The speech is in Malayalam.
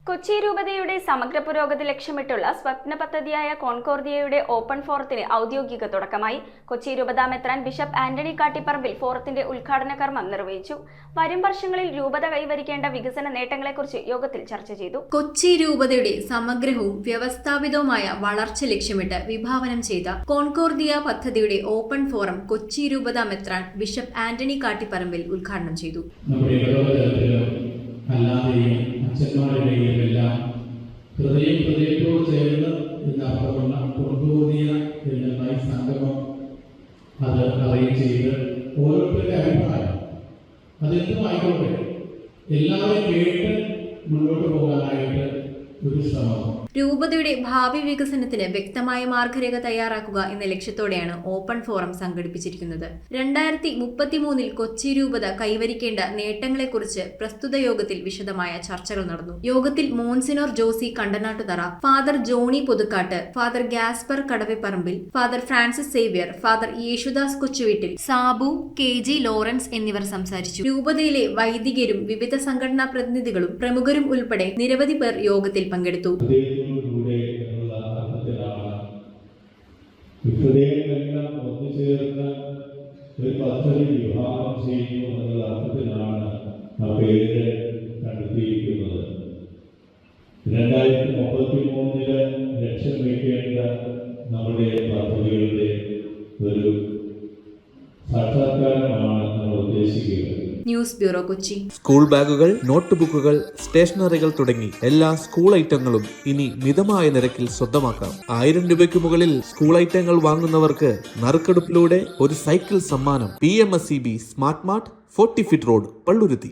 കൊച്ചി രൂപതയുടെ സമഗ്ര പുരോഗതി ലക്ഷ്യമിട്ടുള്ള സ്വപ്ന പദ്ധതിയായ കോൺകോർദിയയുടെ ഓപ്പൺ ഫോറത്തിന് ഔദ്യോഗിക തുടക്കമായി. കൊച്ചി രൂപതാ മെത്രാൻ ബിഷപ്പ് ആന്റണി കാട്ടിപ്പറമ്പിൽ ഫോറത്തിന്റെ ഉദ്ഘാടന കർമ്മം നിർവഹിച്ചു. വരും വർഷങ്ങളിൽ രൂപത കൈവരിക്കേണ്ട വികസന നേട്ടങ്ങളെക്കുറിച്ച് യോഗത്തിൽ ചർച്ച ചെയ്തു. കൊച്ചി രൂപതയുടെ സമഗ്രവും വ്യവസ്ഥാപിതവുമായ വളർച്ച ലക്ഷ്യമിട്ട് വിഭാവനം ചെയ്ത കോൺകോർദിയ പദ്ധതിയുടെ ഓപ്പൺ ഫോറം കൊച്ചി രൂപതാ മെത്രാൻ ബിഷപ്പ് ആന്റണി കാട്ടിപ്പറമ്പിൽ ഉദ്ഘാടനം ചെയ്തു. അല്ലാതെയും അച്ഛന്മാരുടെയും എല്ലാം ഹൃദയത്തോട് ചേർന്ന് എന്നർത്ഥമുള്ള കോൺകോർദിയ എന്ന സംഗമം അത് അറേഞ്ച് ചെയ്ത് ഓരോരുത്തരുടെ അഭിപ്രായം അതെന്തും ആയിക്കോട്ടെ എല്ലാവരും കേട്ട് മുന്നോട്ട് പോകാനായിട്ട് ഒരു ശ്രമം. രൂപതയുടെ ഭാവി വികസനത്തിന് വ്യക്തമായ മാർഗരേഖ തയ്യാറാക്കുക എന്ന ലക്ഷ്യത്തോടെയാണ് ഓപ്പൺ ഫോറം സംഘടിപ്പിച്ചിരിക്കുന്നത്. 2033 കൊച്ചി രൂപത കൈവരിക്കേണ്ട നേട്ടങ്ങളെക്കുറിച്ച് പ്രസ്തുത യോഗത്തിൽ വിശദമായ ചർച്ചകൾ നടന്നു. യോഗത്തിൽ monsignor Josy Kandanattuthara, father Johny Puthukkattu, father Gaspar Kadavaparambil, father Francis Xavier, father Yesudas Kochuveettil, Sabu, KG Lawrence എന്നിവർ സംസാരിച്ചു. രൂപതയിലെ വൈദികരും വിവിധ സംഘടനാ പ്രതിനിധികളും പ്രമുഖരും ഉൾപ്പെടെ നിരവധി പേർ യോഗത്തിൽ പങ്കെടുത്തു. ഹൃദയങ്ങളെല്ലാം ഒത്തുചേർന്ന് ഒരു പദ്ധതി വിഭാവനം ചെയ്യുന്നു എന്നുള്ള അർത്ഥത്തിലാണ് ആ പേര് കണ്ടെത്തിയിരിക്കുന്നത്. 2033 ലക്ഷ്യം വയ്ക്കേണ്ട നമ്മുടെ പദ്ധതികളുടെ ഒരു സാക്ഷാത്കാരമാണ് നമ്മൾ ഉദ്ദേശിക്കുന്നത്. News bureau, Kochi. സ്കൂൾ ബാഗുകൾ, നോട്ട് ബുക്കുകൾ, സ്റ്റേഷനറികൾ തുടങ്ങി എല്ലാ സ്കൂൾ ഐറ്റങ്ങളും ഇനി മിതമായ നിരക്കിൽ സ്വന്തമാക്കാം. 1000 രൂപയ്ക്ക് മുകളിൽ സ്കൂൾ ഐറ്റങ്ങൾ വാങ്ങുന്നവർക്ക് നറുക്കെടുപ്പിലൂടെ ഒരു സൈക്കിൾ സമ്മാനം. PMSEB smart mart, 40 feet road, Palluruthy.